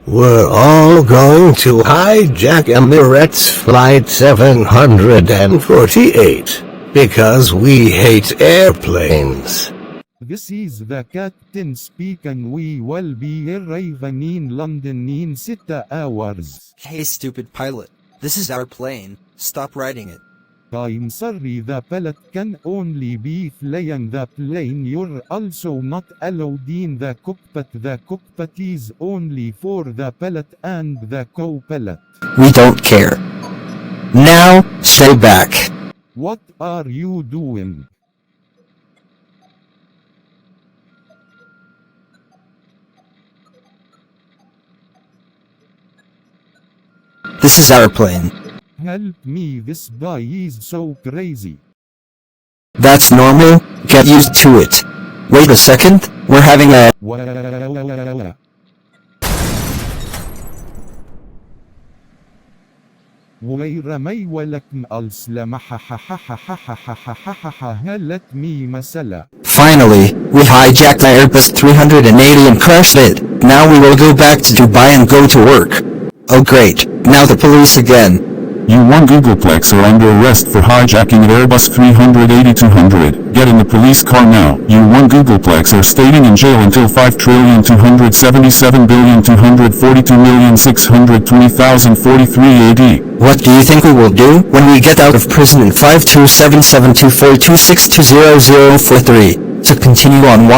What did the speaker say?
We're all going to hijack Emirates Flight 748 because we hate airplanes. This is the captain speaking. We will be arriving in London in 6 hours. Hey stupid pilot, this is our plane, stop riding it. I'm sorry, the pilot can only be flying the plane. You're also not allowed in the cockpit. The cockpit is only for the pilot and the co-pilot. We don't care. Now, stay back. What are you doing? This is our plane. Help me, this guy is so crazy. That's normal, get used to it. Wait a second, we're having a... Finally, we hijacked the Airbus 380 and crashed it. Now we will go back to Dubai and go to work. Oh great, now the police again. You one Googleplex are under arrest for hijacking an Airbus 380-200. Get in the police car now. You one Googleplex are staying in jail until 5,277,242,620,043 AD. What do you think we will do when we get out of prison in 5277242620043? To continue on